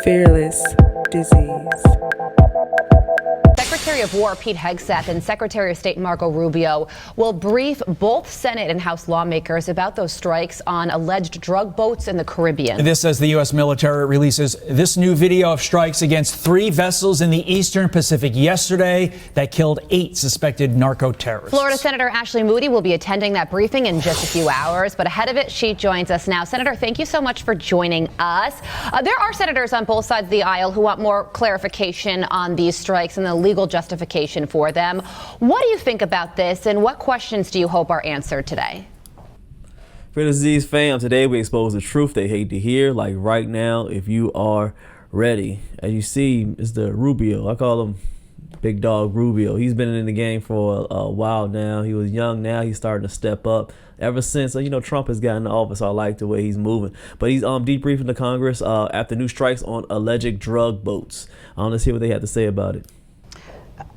Fearless Disease. Secretary of War Pete Hegseth and Secretary of State Marco Rubio will brief both Senate and House lawmakers about those strikes on alleged drug boats in the Caribbean. This as the U.S. military releases this new video of strikes against 3 vessels in the Eastern Pacific yesterday that killed 8 suspected narco terrorists. Florida Senator Ashley Moody will be attending that briefing in just a few hours, but ahead of it, she joins us now. Senator, thank you so much for joining us. There are senators on both sides of the aisle who want more clarification on these strikes and the legal justification for them. What do you think about this, and what questions do you hope are answered today? FearlessDisease fam, today we expose the truth they hate to hear, like right now, if you are ready. As you see, it's the Rubio. I call him Big Dog Rubio. He's been in the game for a while now. He was young, now he's starting to step up. Ever since, Trump has gotten to office, I like the way he's moving. But he's debriefing the Congress after new strikes on alleged drug boats. Let's hear what they have to say about it.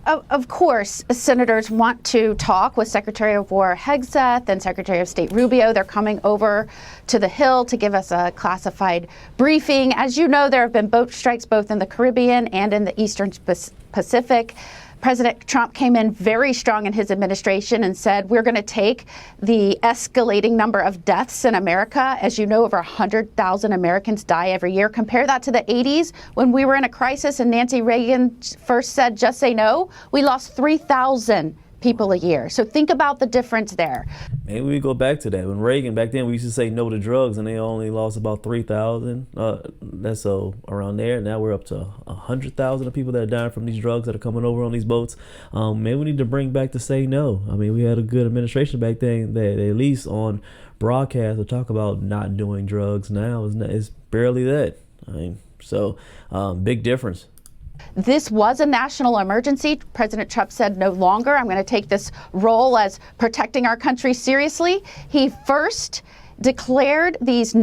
Of course, senators want to talk with Secretary of War Hegseth and Secretary of State Rubio. They're coming over to the Hill to give us a classified briefing. As you know, there have been boat strikes both in the Caribbean and in the Eastern Pacific. President Trump came in very strong in his administration and said, we're going to take the escalating number of deaths in America. As you know, over 100,000 Americans die every year. Compare that to the 80s when we were in a crisis and Nancy Reagan first said, just say no. We lost 3,000 people a year. So think about the difference there. Maybe we go back to that. When Reagan, back then, we used to say no to drugs, and they only lost about 3,000. That's so around there. Now we're up to 100,000 of people that are dying from these drugs that are coming over on these boats. Maybe we need to bring back to say no. I mean, we had a good administration back then that at least on broadcast would talk about not doing drugs. Now it's barely that. Big difference. This was a national emergency. President Trump said no longer. I'm going to take this role as protecting our country seriously. He first declared these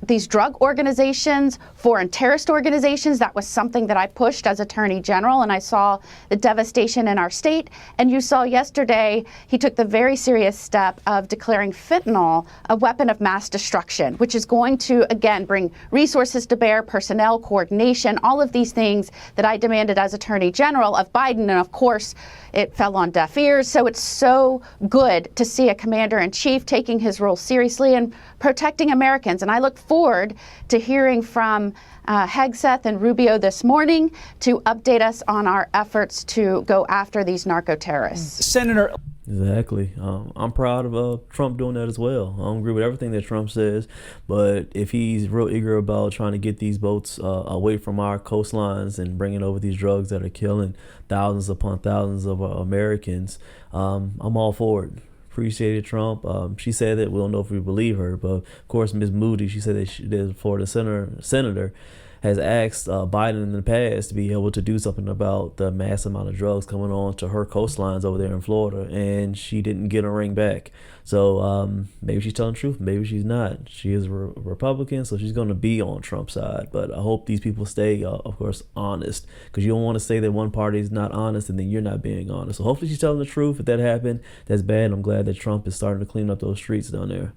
these drug organizations foreign terrorist organizations. That was something that I pushed as Attorney General, and I saw the devastation in our state. And you saw yesterday he took the very serious step of declaring fentanyl a weapon of mass destruction, which is going to, again, bring resources to bear, personnel, coordination, all of these things that I demanded as Attorney General of Biden. And of course, it fell on deaf ears. So it's so good to see a commander-in-chief taking his role seriously and protecting Americans. And I look forward to hearing from Hegseth and Rubio this morning to update us on our efforts to go after these narco-terrorists. Senator. Exactly. I'm proud of Trump doing that as well. I don't agree with everything that Trump says, but if he's real eager about trying to get these boats away from our coastlines and bringing over these drugs that are killing thousands upon thousands of Americans, I'm all for it. Appreciated Trump. She said that we don't know if we believe her, but of course, Ms. Moody, she said that the Florida senator has asked Biden in the past to be able to do something about the mass amount of drugs coming on to her coastlines over there in Florida, and she didn't get a ring back. So maybe she's telling the truth, maybe she's not. She is a Republican, so she's going to be on Trump's side. But I hope these people stay, of course, honest, because you don't want to say that one party is not honest and then you're not being honest. So hopefully she's telling the truth. If that happened, that's bad. I'm glad that Trump is starting to clean up those streets down there.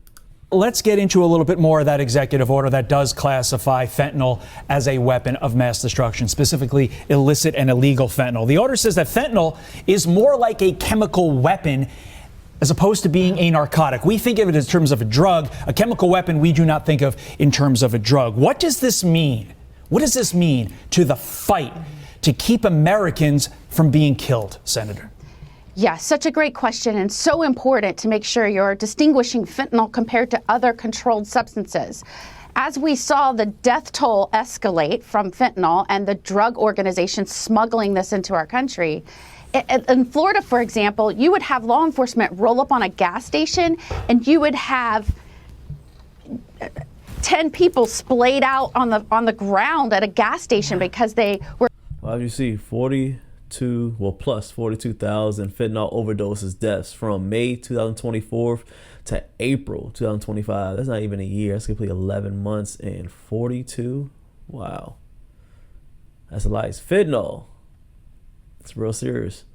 Let's get into a little bit more of that executive order that does classify fentanyl as a weapon of mass destruction, specifically illicit and illegal fentanyl. The order says that fentanyl is more like a chemical weapon as opposed to being a narcotic. We think of it in terms of a drug. A chemical weapon we do not think of in terms of a drug. What does this mean? What does this mean to the fight to keep Americans from being killed, Senator? Yeah, such a great question, and so important to make sure you're distinguishing fentanyl compared to other controlled substances. As we saw the death toll escalate from fentanyl and the drug organizations smuggling this into our country, in Florida, for example, you would have law enforcement roll up on a gas station and you would have 10 people splayed out on the ground at a gas station because they were. Well, you see, plus 42,000 fentanyl overdoses deaths from May 2024 to April 2025. That's not even a year. That's completely 11 months and 42. Wow. That's a lot. It's fentanyl. It's real serious.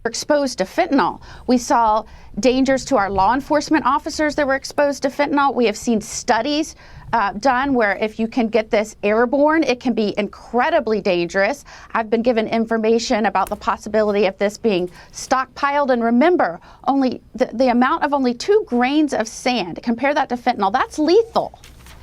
exposed to fentanyl. We saw dangers to our law enforcement officers that were exposed to fentanyl. We have seen studies done where if you can get this airborne, it can be incredibly dangerous. I've been given information about the possibility of this being stockpiled. And remember, only the amount of only 2 grains of sand, compare that to fentanyl, that's lethal.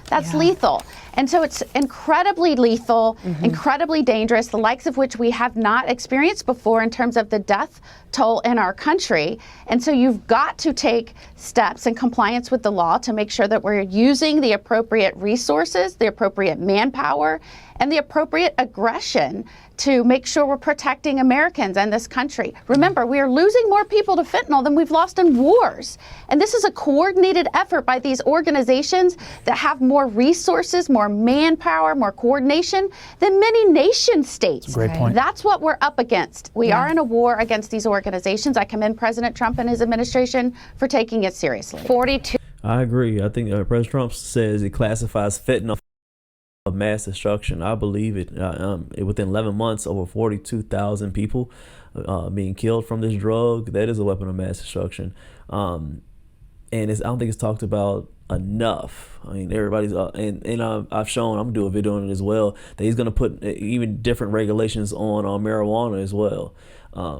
That's lethal. And so it's incredibly lethal, incredibly dangerous, the likes of which we have not experienced before in terms of the death toll in our country. And so you've got to take steps in compliance with the law to make sure that we're using the appropriate resources, the appropriate manpower, and the appropriate aggression to make sure we're protecting Americans and this country. Remember, we are losing more people to fentanyl than we've lost in wars. And this is a coordinated effort by these organizations that have more resources, more manpower, more coordination than many nation states. That's a great point. That's what we're up against. We are in a war against these organizations. I commend President Trump and his administration for taking it seriously. 42. I agree. I think President Trump says it classifies fentanyl of mass destruction. I believe it. Within 11 months, over 42,000 people being killed from this drug. That is a weapon of mass destruction. And I don't think it's talked about enough. I mean, everybody's I've shown, I'm gonna do a video on it as well, that he's gonna put even different regulations on marijuana as well.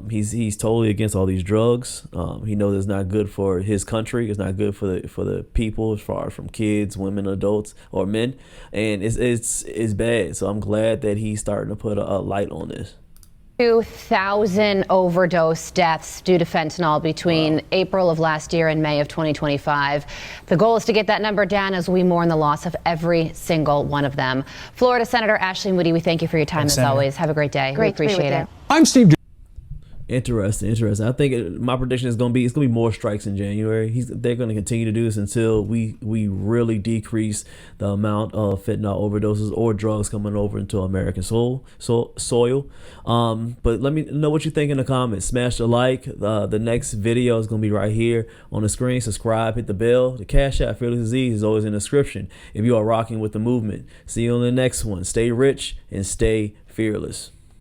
He's totally against all these drugs. He knows it's not good for his country. It's not good for the people, as far as from kids, women, adults, or men, and it's bad. So I'm glad that he's starting to put a light on this. 2,000 overdose deaths due to fentanyl between April of last year and May of 2025. The goal is to get that number down as we mourn the loss of every single one of them. Florida Senator Ashley Moody, we thank you for your time. Thanks, as Senator. always. Have a great day. Great we appreciate it. I'm Steve. Interesting. I think my prediction is going to be more strikes in January. They're going to continue to do this until we really decrease the amount of fentanyl overdoses or drugs coming over into American soil. But let me know what you think in the comments. Smash the like. The next video is going to be right here on the screen. Subscribe, hit the bell. The CashApp FearlessDisease is always in the description if you are rocking with the movement. See you on the next one. Stay rich and stay fearless.